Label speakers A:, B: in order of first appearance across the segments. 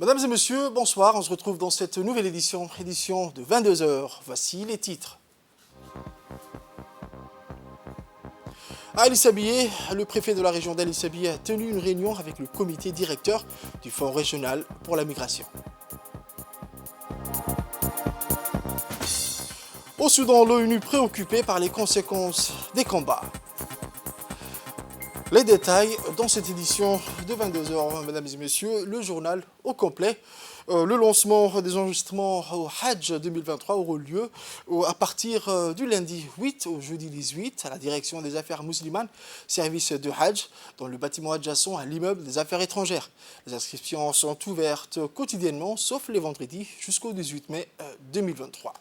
A: Mesdames et messieurs, bonsoir. On se retrouve dans cette nouvelle édition de 22 heures. Voici les titres. À Ali Sabié, le préfet de la région d'Ali Sabié a tenu une réunion avec le comité directeur du Fonds régional pour la migration. Au Soudan, l'ONU préoccupée par les conséquences des combats. Les détails dans cette édition de 22 heures, mesdames et messieurs, le journal au complet. Le lancement des enregistrements au Hajj 2023 aura lieu à partir du lundi 8 au jeudi 18 à la direction des affaires musulmanes, service de Hajj, dans le bâtiment adjacent à l'immeuble des affaires étrangères. Les inscriptions sont ouvertes quotidiennement, sauf les vendredis, jusqu'au 18 mai 2023.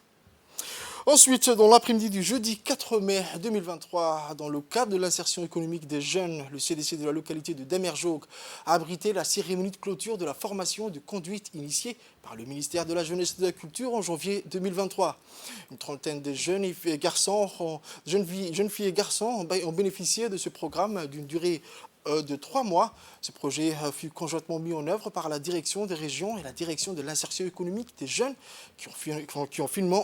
A: Ensuite, dans l'après-midi du jeudi 4 mai 2023, dans le cadre de l'insertion économique des jeunes, le CDC de la localité de Damerjog a abrité la cérémonie de clôture de la formation de conduite initiée par le ministère de la Jeunesse et de la Culture en janvier 2023. Une trentaine de jeunes filles et garçons ont bénéficié de ce programme d'une durée de 3 mois. Ce projet fut conjointement mis en œuvre par la direction des régions et la direction de l'insertion économique des jeunes qui ont finement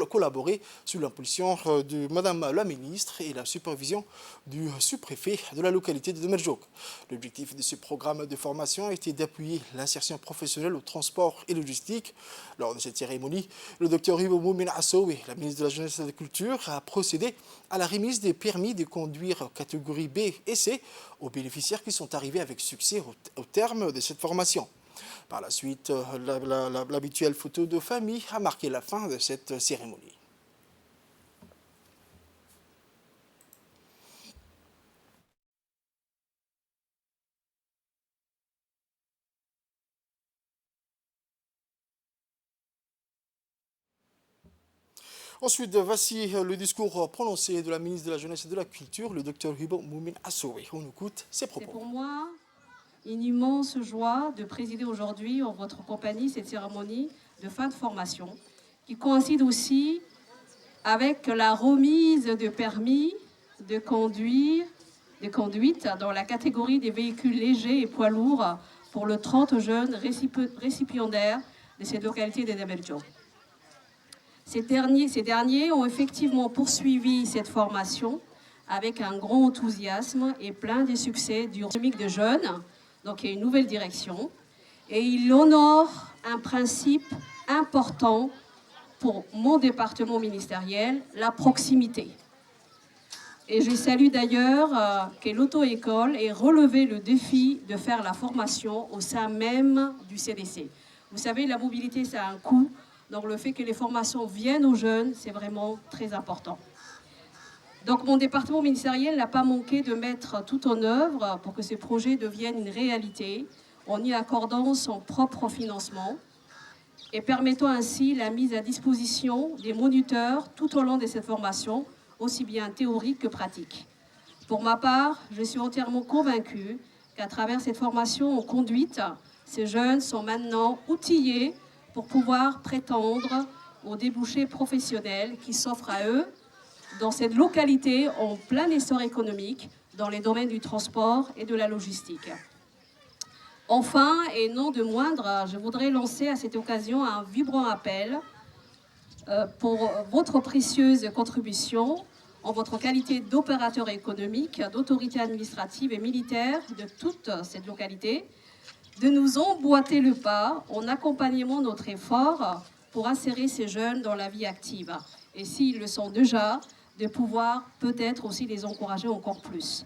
A: collaboré sous l'impulsion de Madame la ministre et la supervision du sous-préfet de la localité de Damerjog. L'objectif de ce programme de formation a été d'appuyer l'insertion professionnelle au transport et logistique. Lors de cette cérémonie, le docteur Hibo Moumin Assowe, la ministre de la Jeunesse et de la Culture, a procédé à la remise des permis de conduire catégorie B et C aux bénéficiaires qui sont arrivés avec succès au terme de cette formation. Par la suite, l'habituelle photo de famille a marqué la fin de cette cérémonie. Ensuite, voici le discours prononcé de la ministre de la Jeunesse et de la Culture, le docteur Hibo Moumin Assowe. On écoute ses propos.
B: C'est pour moi une immense joie de présider aujourd'hui en votre compagnie cette cérémonie de fin de formation qui coïncide aussi avec la remise de permis de conduite dans la catégorie des véhicules légers et poids lourds pour le 30 jeunes récipiendaires de cette localité de Damerjog. Ces derniers ont effectivement poursuivi cette formation avec un grand enthousiasme et plein de succès du dynamique de jeunes, donc il y a une nouvelle direction, et il honore un principe important pour mon département ministériel, la proximité. Et je salue d'ailleurs que l'auto-école ait relevé le défi de faire la formation au sein même du CDC. Vous savez, la mobilité, ça a un coût. Donc le fait que les formations viennent aux jeunes, c'est vraiment très important. Donc mon département ministériel n'a pas manqué de mettre tout en œuvre pour que ces projets deviennent une réalité, en y accordant son propre financement et permettant ainsi la mise à disposition des moniteurs tout au long de cette formation, aussi bien théorique que pratique. Pour ma part, je suis entièrement convaincue qu'à travers cette formation en conduite, ces jeunes sont maintenant outillés pour pouvoir prétendre aux débouchés professionnels qui s'offrent à eux dans cette localité en plein essor économique dans les domaines du transport et de la logistique. Enfin, et non de moindre, je voudrais lancer à cette occasion un vibrant appel pour votre précieuse contribution en votre qualité d'opérateur économique, d'autorité administrative et militaire de toute cette localité, de nous emboîter le pas en accompagnement de notre effort pour insérer ces jeunes dans la vie active. Et s'ils le sont déjà, de pouvoir peut-être aussi les encourager encore plus.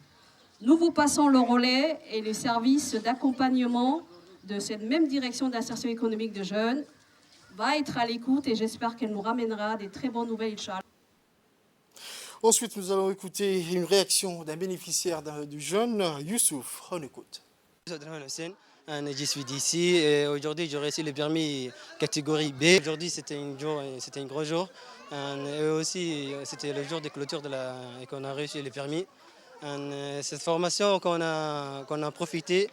B: Nous vous passons le relais et les services d'accompagnement de cette même direction d'insertion économique de jeunes va être à l'écoute et j'espère qu'elle nous ramènera des très bonnes nouvelles, Inch'Allah.
A: Ensuite, nous allons écouter une réaction d'un bénéficiaire du jeune, Youssouf. On écoute.
C: Je suis d'ici et aujourd'hui j'ai reçu le permis catégorie B. Aujourd'hui c'était un gros jour et aussi c'était le jour de clôture et qu'on a reçu le permis. Cette formation qu'on a profité,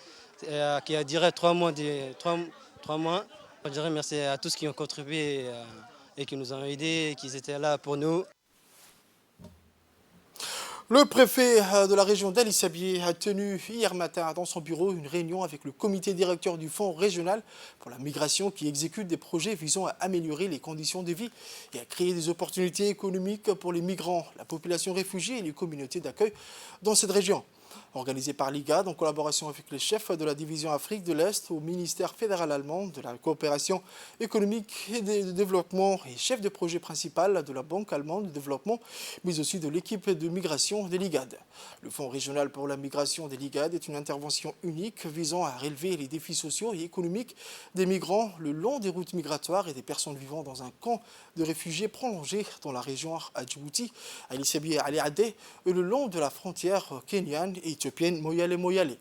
C: qui a duré 3 mois. Je dirais merci à tous qui ont contribué et qui nous ont aidés et qui étaient là pour nous.
A: Le préfet de la région d'Ali Sabié a tenu hier matin dans son bureau une réunion avec le comité directeur du Fonds régional pour la migration qui exécute des projets visant à améliorer les conditions de vie et à créer des opportunités économiques pour les migrants, la population réfugiée et les communautés d'accueil dans cette région. Organisé par l'IGAD en collaboration avec les chefs de la division Afrique de l'Est au ministère fédéral allemand de la coopération économique et de développement et chef de projet principal de la Banque allemande de développement, mais aussi de l'équipe de migration de l'IGAD. Le Fonds régional pour la migration de l'IGAD est une intervention unique visant à relever les défis sociaux et économiques des migrants le long des routes migratoires et des personnes vivant dans un camp de réfugiés prolongé dans la région à Djibouti, à Ali Sabié et à Ali Adé, et le long de la frontière kenyane et éthiopienne Moyale.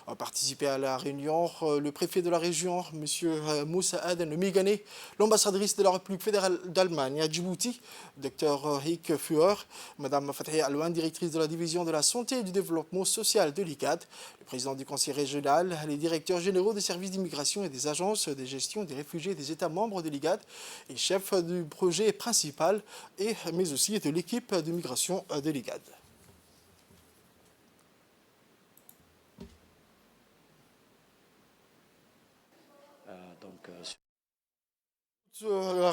A: A participé à la réunion le préfet de la région, M. Moussa Aden Migane, l'ambassadrice de la République fédérale d'Allemagne à Djibouti, Dr Heike Führer, Mme Fathia Alouane, directrice de la division de la santé et du développement social de l'IGAD, le président du conseil régional, les directeurs généraux des services d'immigration et des agences de gestion des réfugiés des États membres de l'IGAD et chef du projet principal, mais aussi de l'équipe de migration de l'IGAD.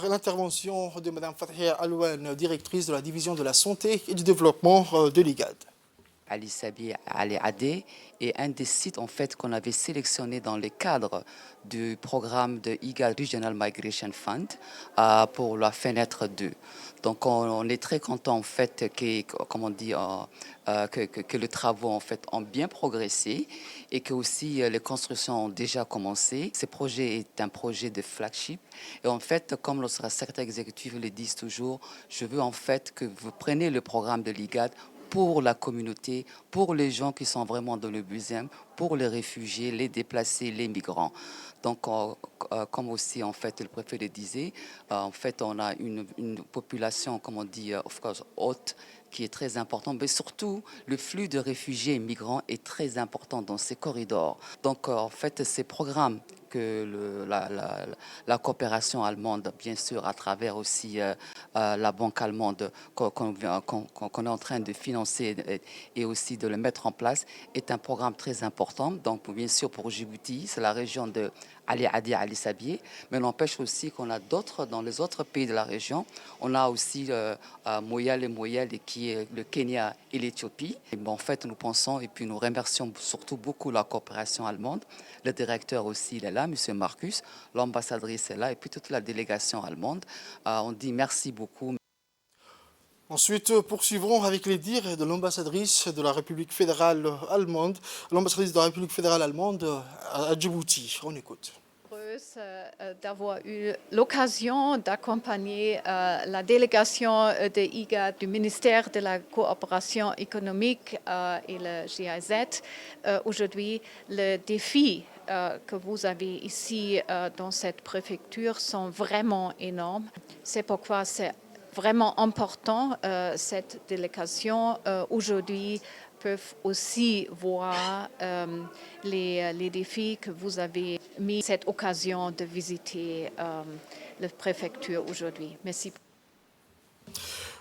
A: L'intervention de Mme Fathia Alouane, directrice de la division de la santé et du développement de l'IGAD.
D: Ali Sabié Ali Adé est un des sites en fait qu'on avait sélectionné dans le cadre du programme de IGAD Regional Migration Fund pour la fenêtre 2. Donc on est très content en fait que les travaux en fait ont bien progressé et que aussi les constructions ont déjà commencé. Ce projet est un projet de flagship et en fait comme le secrétaire exécutif le dit toujours, je veux en fait que vous preniez le programme de l'IGAD pour la communauté, pour les gens qui sont vraiment dans le besoin, pour les réfugiés, les déplacés, les migrants. Donc, comme aussi en fait le préfet le disait, en fait on a une population, comme on dit, of course, haute, qui est très importante, mais surtout le flux de réfugiés et migrants est très important dans ces corridors. Donc, en fait, ces programmes que la coopération allemande, bien sûr, à travers aussi la banque allemande qu'on est en train de financer et aussi de le mettre en place, est un programme très important. Donc, bien sûr, pour Djibouti, c'est la région de Ali Adi, Ali Sabié, mais n'empêche aussi qu'on a d'autres, dans les autres pays de la région. On a aussi Moyale qui est le Kenya et l'Éthiopie. En fait, nous pensons et puis nous remercions surtout beaucoup la coopération allemande. Le directeur aussi, il est là, M. Marcus, l'ambassadrice est là et puis toute la délégation allemande. On dit merci beaucoup.
A: Ensuite, poursuivrons avec les dires de l'ambassadrice de la République fédérale allemande, l'ambassadrice de la République fédérale allemande à Djibouti. On écoute.
E: D'avoir eu l'occasion d'accompagner la délégation de IGAD du ministère de la coopération économique et le GIZ. Aujourd'hui, le défi que vous avez ici dans cette préfecture sont vraiment énormes. C'est pourquoi c'est vraiment important cette délégation aujourd'hui peuvent aussi voir les défis que vous avez mis cette occasion de visiter la préfecture aujourd'hui. Merci.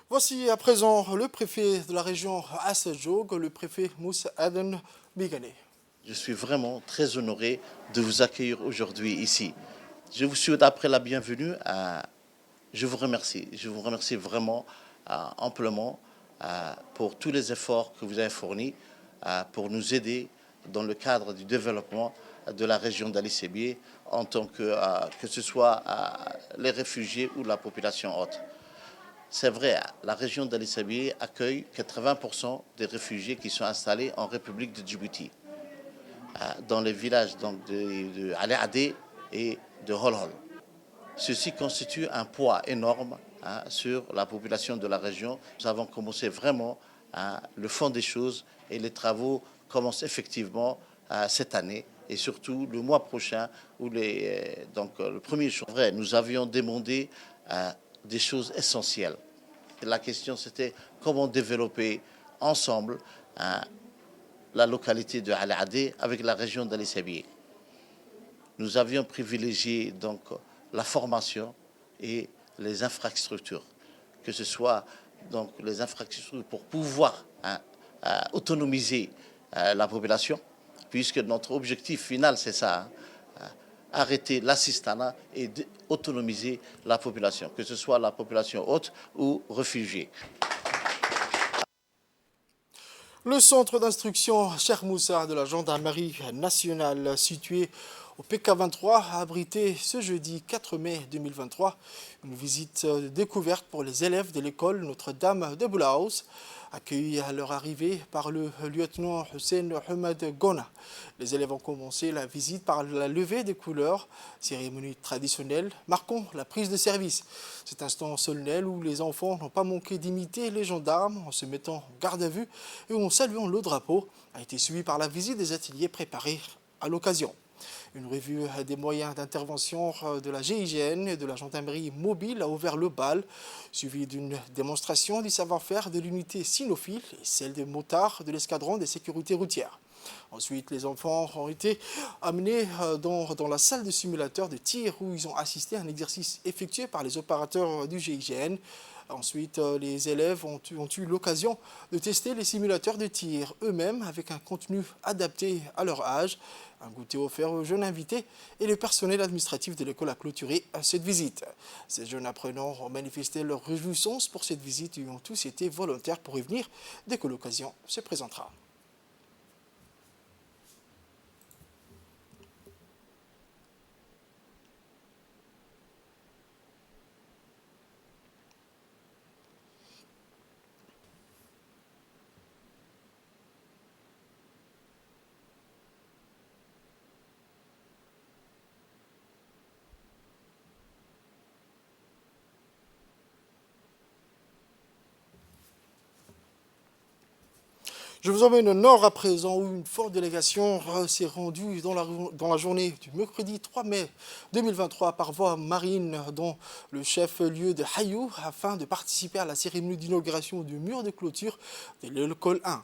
A: Voici à présent le préfet de la région Assadjoug, le préfet Moussa Aden Migane.
F: Je suis vraiment très honoré de vous accueillir aujourd'hui ici. Je vous souhaite après la bienvenue. Je vous remercie vraiment amplement pour tous les efforts que vous avez fournis pour nous aider dans le cadre du développement de la région d'Ali Sabié en tant que ce soit les réfugiés ou la population haute. C'est vrai, la région d'Ali Sabié accueille 80% des réfugiés qui sont installés en République de Djibouti, dans les villages de Ali Adé et de Holhol. Ceci constitue un poids énorme sur la population de la région. Nous avons commencé vraiment le fond des choses et les travaux commencent effectivement cette année et surtout le mois prochain où le premier jour. Vrai, nous avions demandé des choses essentielles. La question c'était comment développer ensemble la localité de Ali Adé avec la région d'Ali Sabié. Nous avions privilégié donc la formation et les infrastructures, que ce soit donc les infrastructures pour pouvoir autonomiser la population, puisque notre objectif final, c'est ça, hein, arrêter l'assistanat et autonomiser la population, que ce soit la population haute ou réfugiée.
A: Le centre d'instruction Cheikh Moussa de la gendarmerie nationale situé au PK23 a abrité ce jeudi 4 mai 2023 une visite découverte pour les élèves de l'école Notre-Dame de Boulaous, accueillis à leur arrivée par le lieutenant Hussein Ahmed Gona. Les élèves ont commencé la visite par la levée des couleurs, cérémonie traditionnelle marquant la prise de service. Cet instant solennel où les enfants n'ont pas manqué d'imiter les gendarmes en se mettant en garde à vue et en saluant le drapeau a été suivi par la visite des ateliers préparés à l'occasion. Une revue des moyens d'intervention de la GIGN et de la gendarmerie mobile a ouvert le bal, suivi d'une démonstration du savoir-faire de l'unité cynophile et celle des motards de l'escadron des sécurités routières. Ensuite, les enfants ont été amenés dans la salle de simulateur de tir où ils ont assisté à un exercice effectué par les opérateurs du GIGN. Ensuite, les élèves ont eu l'occasion de tester les simulateurs de tir eux-mêmes avec un contenu adapté à leur âge. Un goûter offert aux jeunes invités et le personnel administratif de l'école a clôturé cette visite. Ces jeunes apprenants ont manifesté leur réjouissance pour cette visite et ont tous été volontaires pour y venir dès que l'occasion se présentera. Je vous emmène au nord à présent où une forte délégation s'est rendue dans la journée du mercredi 3 mai 2023 par voie marine dans le chef-lieu de Hayou afin de participer à la cérémonie d'inauguration du mur de clôture de l'école 1.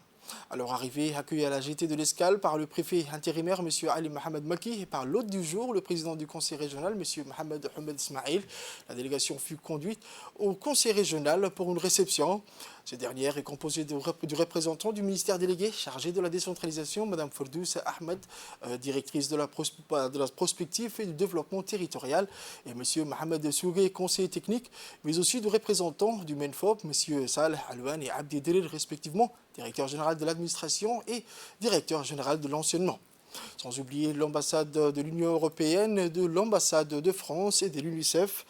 A: À leur arrivée, accueillis à la GT de l'Escale par le préfet intérimaire M. Ali Mohamed Maki et par l'hôte du jour, le président du conseil régional M. Mohamed Ahmed Ismail, la délégation fut conduite au conseil régional pour une réception. Cette dernière est composée du représentant du ministère délégué chargé de la décentralisation, Mme Fordous Ahmed, directrice de la prospective et du développement territorial, et M. Mohamed Sougué, conseiller technique, mais aussi du représentant du MENFOP, M. Saleh Alouane et Abdi Delil, respectivement, directeur général de l'administration et directeur général de l'enseignement. Sans oublier l'ambassade de l'Union européenne, de l'ambassade de France et de l'UNICEF,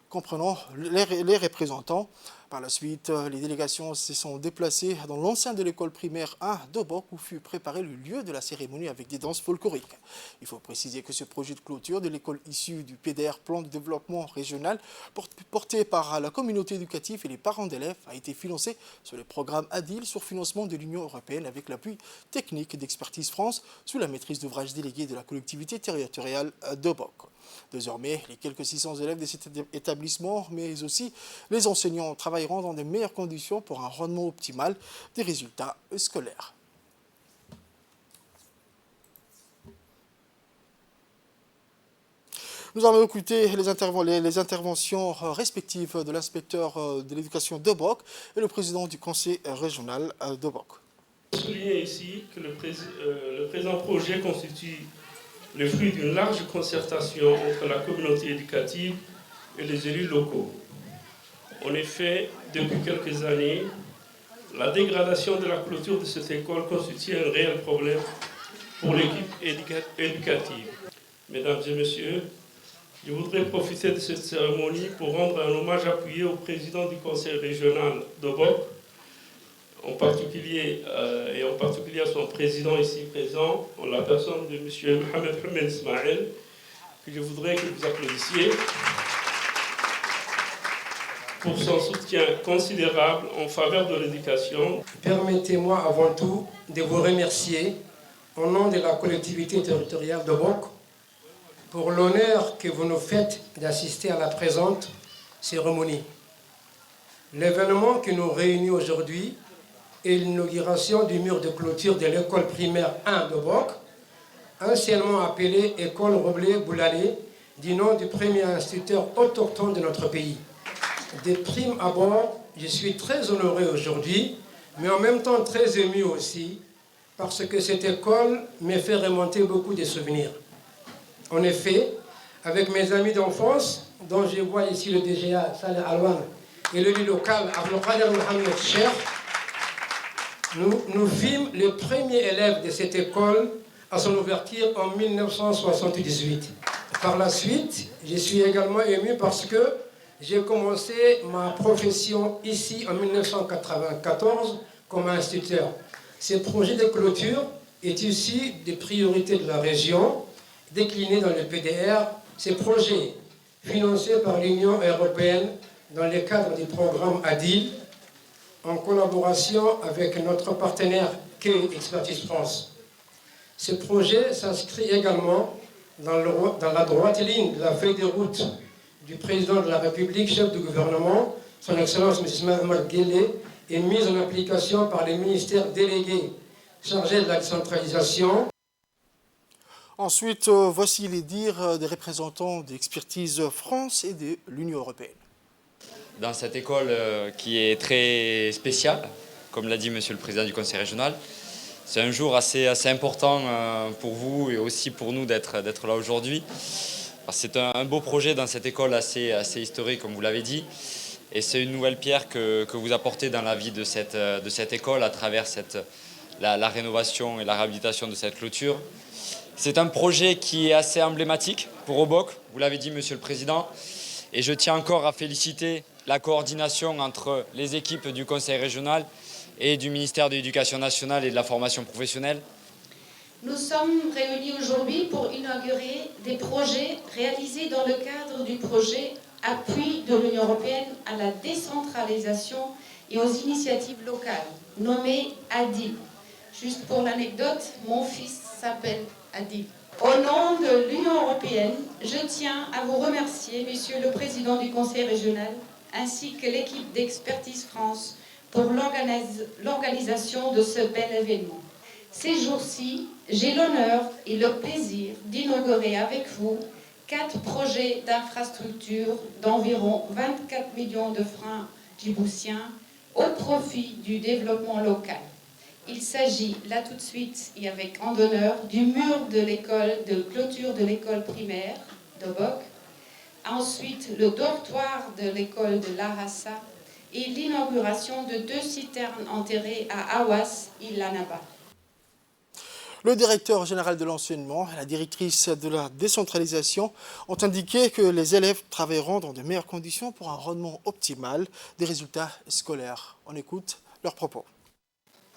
A: comprenant les représentants. Par la suite, les délégations se sont déplacées dans l'enceinte de l'école primaire 1 d'Obok où fut préparé le lieu de la cérémonie avec des danses folkloriques. Il faut préciser que ce projet de clôture de l'école issue du PDR, Plan de développement régional, porté par la communauté éducative et les parents d'élèves, a été financé sur le programme ADIL sur financement de l'Union européenne avec l'appui technique d'Expertise France sous la maîtrise d'ouvrage déléguée de la collectivité territoriale d'Obok. Désormais, les quelques 600 élèves de cet établissement, mais aussi les enseignants, travailleront dans de meilleures conditions pour un rendement optimal des résultats scolaires. Nous allons écouter les interventions respectives de l'inspecteur de l'éducation d'Obok et le président du conseil régional d'Obok.
G: Je souligne ici que le présent projet constitue le fruit d'une large concertation entre la communauté éducative et les élus locaux. En effet, depuis quelques années, la dégradation de la clôture de cette école constitue un réel problème pour l'équipe éducative. Mesdames et messieurs, je voudrais profiter de cette cérémonie pour rendre un hommage appuyé au président du conseil régional d'Obok, en particulier à son président ici présent, en la personne de M. Mohamed Ahmed Ismail, que je voudrais que vous applaudissiez pour son soutien considérable en faveur de l'éducation.
H: Permettez-moi avant tout de vous remercier au nom de la collectivité territoriale d'Obok pour l'honneur que vous nous faites d'assister à la présente cérémonie. L'événement qui nous réunit aujourd'hui et l'inauguration du mur de clôture de l'école primaire 1 d'Obok, anciennement appelée École Roblé-Boulalé, du nom du premier instituteur autochtone de notre pays. De prime abord, je suis très honoré aujourd'hui mais en même temps très ému aussi, parce que cette école m'a fait remonter beaucoup de souvenirs. En effet, avec mes amis d'enfance, dont je vois ici le DGA, Saleh Alouane, et l'élu local, Abdelkader Mohamed Cheikh, nous fîmes les premiers élèves de cette école à son ouverture en 1978. Par la suite, je suis également ému parce que j'ai commencé ma profession ici en 1994 comme instituteur. Ce projet de clôture est issu des priorités de la région, décliné dans le PDR. Ces projets, financés par l'Union européenne dans le cadre du programme ADIL, en collaboration avec notre partenaire Key Expertise France. Ce projet s'inscrit également dans la droite ligne de la feuille de route du président de la République, chef du gouvernement, son Excellence M. Mohamed Guelleh, et mise en application par les ministères délégués chargés de la décentralisation.
A: Ensuite, voici les dires des représentants d'Expertise France et de l'Union européenne.
I: Dans cette école qui est très spéciale, comme l'a dit Monsieur le Président du Conseil régional, c'est un jour assez important pour vous et aussi pour nous d'être là aujourd'hui. C'est un beau projet dans cette école assez historique, comme vous l'avez dit, et c'est une nouvelle pierre que vous apportez dans la vie de cette école à travers la rénovation et la réhabilitation de cette clôture. C'est un projet qui est assez emblématique pour Obock, vous l'avez dit Monsieur le Président, et je tiens encore à féliciter la coordination entre les équipes du Conseil régional et du ministère de l'Éducation nationale et de la formation professionnelle.
J: Nous sommes réunis aujourd'hui pour inaugurer des projets réalisés dans le cadre du projet Appui de l'Union européenne à la décentralisation et aux initiatives locales, nommé ADIL. Juste pour l'anecdote, mon fils s'appelle ADIL. Au nom de l'Union européenne, je tiens à vous remercier, Monsieur le Président du Conseil régional, ainsi que l'équipe d'Expertise France pour l'organisation de ce bel événement. Ces jours-ci, j'ai l'honneur et le plaisir d'inaugurer avec vous 4 projets d'infrastructure d'environ 24 millions de francs djiboutiens au profit du développement local. Il s'agit là tout de suite et avec grand honneur du mur de clôture de l'école primaire d'Obock, ensuite le dortoir de l'école de Larassa et l'inauguration de 2 citernes enterrées à Awas et Lanaba.
A: Le directeur général de l'enseignement et la directrice de la décentralisation ont indiqué que les élèves travailleront dans de meilleures conditions pour un rendement optimal des résultats scolaires. On écoute leurs propos.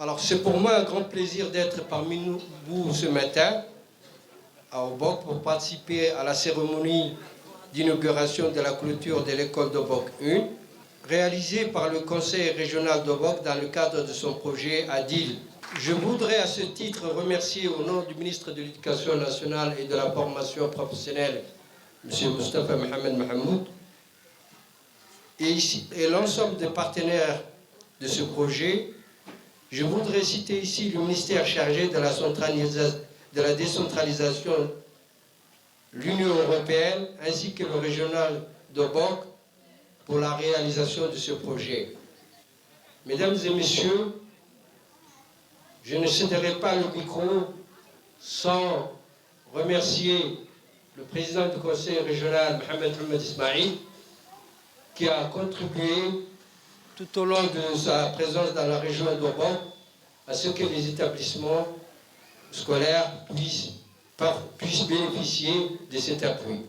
H: Alors c'est pour moi un grand plaisir d'être parmi vous ce matin à Obock pour participer à la cérémonie d'inauguration de la clôture de l'école d'Obock 1, réalisée par le Conseil régional d'Obock dans le cadre de son projet ADIL. Je voudrais à ce titre remercier au nom du ministre de l'Éducation nationale et de la formation professionnelle, M. Moustapha Mohamed Mahamoud, et l'ensemble des partenaires de ce projet. Je voudrais citer ici le ministère chargé de la décentralisation, l'Union européenne, ainsi que le régional d'Obock pour la réalisation de ce projet. Mesdames et messieurs, je ne céderai pas le micro sans remercier le président du conseil régional, Mohamed Ahmed Ismail, qui a contribué tout au long de sa présence dans la région d'Obock à ce que les établissements scolaires puissent bénéficier de cet appui.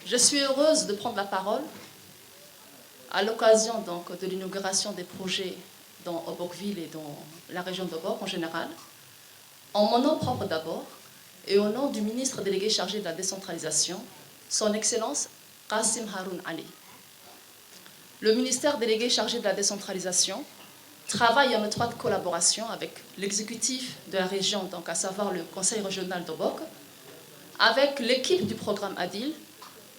K: Je suis heureuse de prendre la parole à l'occasion de l'inauguration des projets dans Obockville et dans la région d'Obock en général, en mon nom propre d'abord et au nom du ministre délégué chargé de la décentralisation, son Excellence Qassim Haroun Ali. Le ministère délégué chargé de la décentralisation travaille en étroite collaboration avec l'exécutif de la région, donc à savoir le Conseil régional d'Obock, avec l'équipe du programme ADIL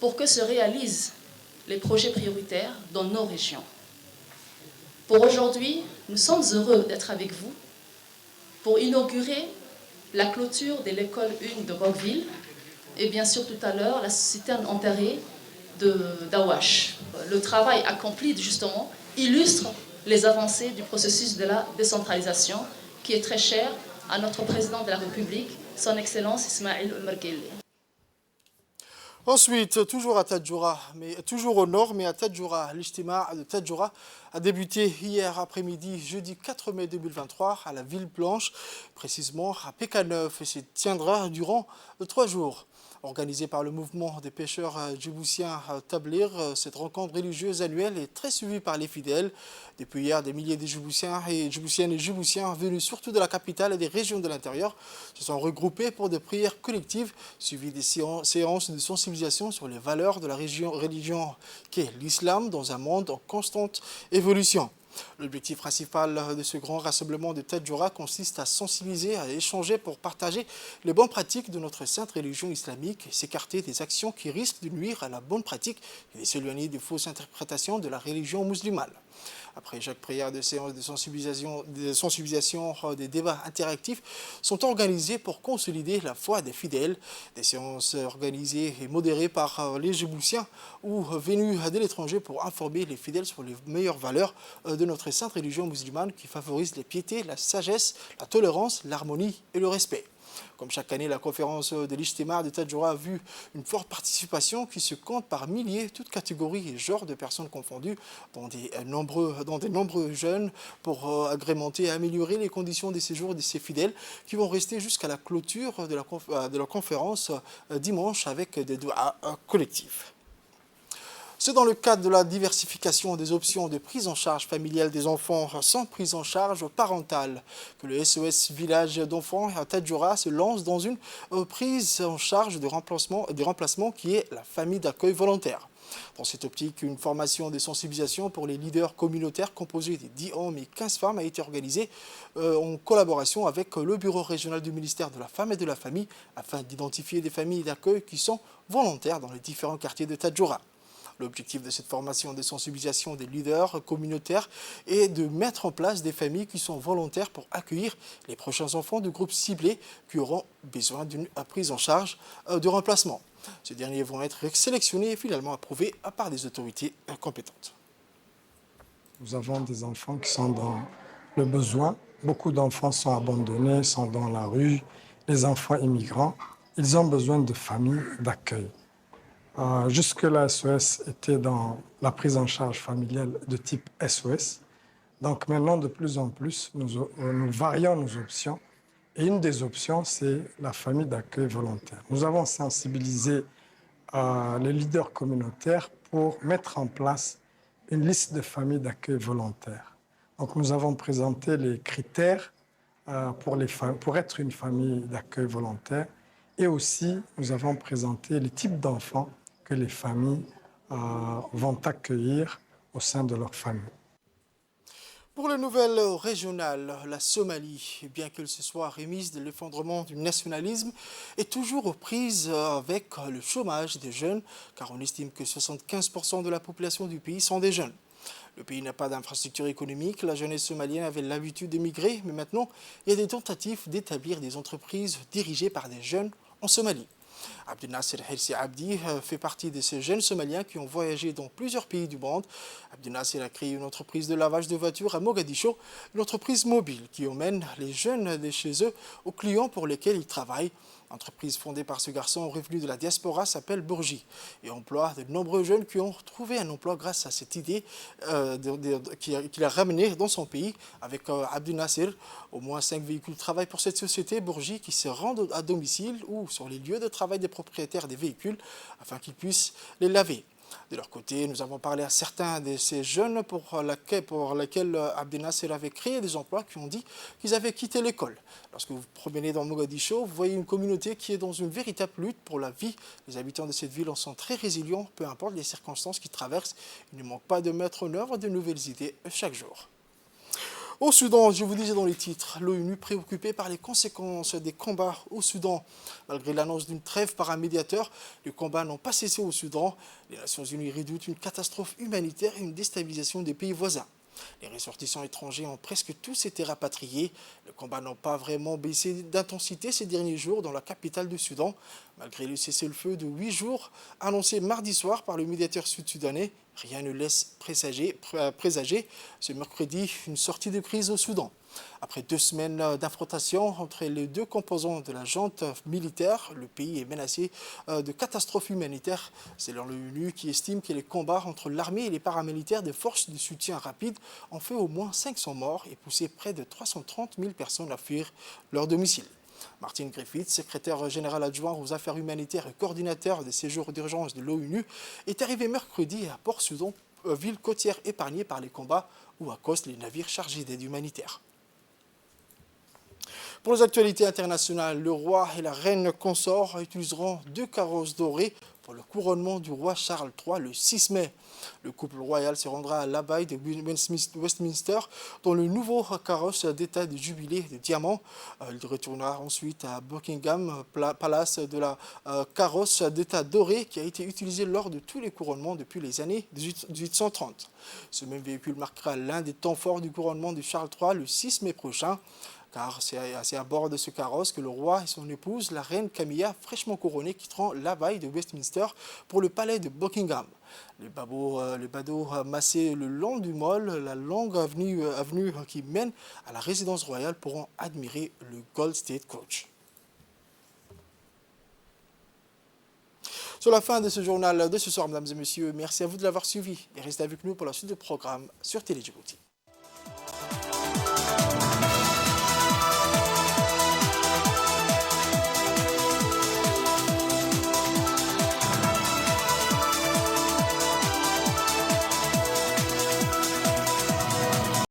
K: pour que se réalisent les projets prioritaires dans nos régions. Pour aujourd'hui, nous sommes heureux d'être avec vous pour inaugurer la clôture de l'école 1 de Obockville et bien sûr tout à l'heure la citerne enterrée d'Awash. Le travail accompli justement illustre les avancées du processus de la décentralisation qui est très cher à notre président de la République, son Excellence Ismaïl Omar Guelleh.
A: Ensuite, toujours à Tadjoura, mais toujours au nord, mais à Tadjoura, l'Ijtima de Tadjoura a débuté hier après-midi, jeudi 4 mai 2023, à la Ville Blanche, précisément à Péka-9, et se tiendra durant 3 jours. Organisée par le mouvement des pêcheurs djiboutiens Tablir, cette rencontre religieuse annuelle est très suivie par les fidèles. Depuis hier, des milliers de Djiboutiens et Djiboutiens venus surtout de la capitale et des régions de l'intérieur se sont regroupés pour des prières collectives, suivies des séances de sensibilisation sur les valeurs de la religion qu'est l'islam dans un monde en constante évolution. L'objectif principal de ce grand rassemblement de Tadjoura consiste à sensibiliser, à échanger pour partager les bonnes pratiques de notre sainte religion islamique et s'écarter des actions qui risquent de nuire à la bonne pratique et de s'éloigner des fausses interprétations de la religion musulmane. Après chaque prière, des séances de sensibilisation, des débats interactifs sont organisés pour consolider la foi des fidèles. Des séances organisées et modérées par les Djiboutiens ou venus de l'étranger pour informer les fidèles sur les meilleures valeurs de notre sainte religion musulmane qui favorise les piétés, la sagesse, la tolérance, l'harmonie et le respect. Comme chaque année, la conférence de l'Ijtima de Tadjoura a vu une forte participation qui se compte par milliers, toutes catégories et genres de personnes confondues, dans des nombreux jeunes, pour agrémenter et améliorer les conditions de séjour de ces fidèles qui vont rester jusqu'à la clôture de la conférence dimanche avec des doigts collectifs. C'est dans le cadre de la diversification des options de prise en charge familiale des enfants sans prise en charge parentale que le SOS Village d'enfants à Tadjoura se lance dans une prise en charge de remplacement qui est la famille d'accueil volontaire. Dans cette optique, une formation de sensibilisation pour les leaders communautaires composée de 10 hommes et 15 femmes a été organisée en collaboration avec le bureau régional du ministère de la Femme et de la Famille afin d'identifier des familles d'accueil qui sont volontaires dans les différents quartiers de Tadjoura. L'objectif de cette formation de sensibilisation des leaders communautaires est de mettre en place des familles qui sont volontaires pour accueillir les prochains enfants de groupes ciblés qui auront besoin d'une prise en charge de remplacement. Ces derniers vont être sélectionnés et finalement approuvés par des autorités compétentes.
L: Nous avons des enfants qui sont dans le besoin. Beaucoup d'enfants sont abandonnés, sont dans la rue. Les enfants immigrants, ils ont besoin de familles d'accueil. Jusque la SOS était dans la prise en charge familiale de type SOS. Donc maintenant, de plus en plus, nous varions nos options. Et une des options, c'est la famille d'accueil volontaire. Nous avons sensibilisé les leaders communautaires pour mettre en place une liste de familles d'accueil volontaire. Donc nous avons présenté les critères pour être une famille d'accueil volontaire. Et aussi, nous avons présenté les types d'enfants que les familles vont accueillir au sein de leur famille.
A: Pour les nouvelles régionales, la Somalie, bien qu'elle se soit remise de l'effondrement du nationalisme, est toujours aux prises avec le chômage des jeunes, car on estime que 75% de la population du pays sont des jeunes. Le pays n'a pas d'infrastructure économique, la jeunesse somalienne avait l'habitude d'émigrer, mais maintenant, il y a des tentatives d'établir des entreprises dirigées par des jeunes en Somalie. Abdel Nasser Hirsi Abdi fait partie de ces jeunes Somaliens qui ont voyagé dans plusieurs pays du monde. Abdel Nasser a créé une entreprise de lavage de voitures à Mogadiscio, une entreprise mobile qui emmène les jeunes de chez eux aux clients pour lesquels ils travaillent. L'entreprise fondée par ce garçon revenu de la diaspora s'appelle Bourgi et emploie de nombreux jeunes qui ont trouvé un emploi grâce à cette idée qu'il a ramené dans son pays avec Abdel Nasser. Au moins 5 véhicules travaillent pour cette société Bourgi qui se rendent à domicile ou sur les lieux de travail des propriétaires des véhicules afin qu'ils puissent les laver. De leur côté, nous avons parlé à certains de ces jeunes pour lesquels Abdel Nasser avait créé des emplois qui ont dit qu'ils avaient quitté l'école. Lorsque vous vous promenez dans Mogadiscio, vous voyez une communauté qui est dans une véritable lutte pour la vie. Les habitants de cette ville en sont très résilients, peu importe les circonstances qu'ils traversent. Ils ne manquent pas de mettre en œuvre de nouvelles idées chaque jour. Au Soudan, je vous disais dans les titres, l'ONU préoccupée par les conséquences des combats au Soudan. Malgré l'annonce d'une trêve par un médiateur, les combats n'ont pas cessé au Soudan. Les Nations Unies redoutent une catastrophe humanitaire et une déstabilisation des pays voisins. Les ressortissants étrangers ont presque tous été rapatriés. Les combats n'ont pas vraiment baissé d'intensité ces derniers jours dans la capitale du Soudan. Malgré le cessez-le-feu de 8 jours annoncé mardi soir par le médiateur sud-soudanais, Rien ne laisse présager ce mercredi une sortie de crise au Soudan. Après 2 semaines d'affrontation entre les deux composants de la junte militaire, le pays est menacé de catastrophe humanitaire. C'est l'ONU qui estime que les combats entre l'armée et les paramilitaires des forces de soutien rapide ont fait au moins 500 morts et poussé près de 330 000 personnes à fuir leur domicile. Martin Griffiths, secrétaire général adjoint aux affaires humanitaires et coordinateur des séjours d'urgence de l'ONU, est arrivé mercredi à Port-Soudan, ville côtière épargnée par les combats où accostent les navires chargés d'aide humanitaire. Pour les actualités internationales, le roi et la reine consort utiliseront 2 carrosses dorées pour le couronnement du roi Charles III le 6 mai. Le couple royal se rendra à l'abbaye de Westminster dans le nouveau carrosse d'état de jubilé de diamant. Il retournera ensuite à Buckingham Palace de la carrosse d'état doré qui a été utilisée lors de tous les couronnements depuis les années 1830. Ce même véhicule marquera l'un des temps forts du couronnement de Charles III le 6 mai prochain. Car c'est à bord de ce carrosse que le roi et son épouse, la reine Camilla, fraîchement couronnée, quitteront l'abbaye de Westminster pour le palais de Buckingham. Les badauds massés le long du Mall, la longue avenue qui mène à la résidence royale, pourront admirer le Gold State Coach. Sur la fin de ce journal de ce soir, mesdames et messieurs, merci à vous de l'avoir suivi et restez avec nous pour la suite du programme sur Télé Djibouti.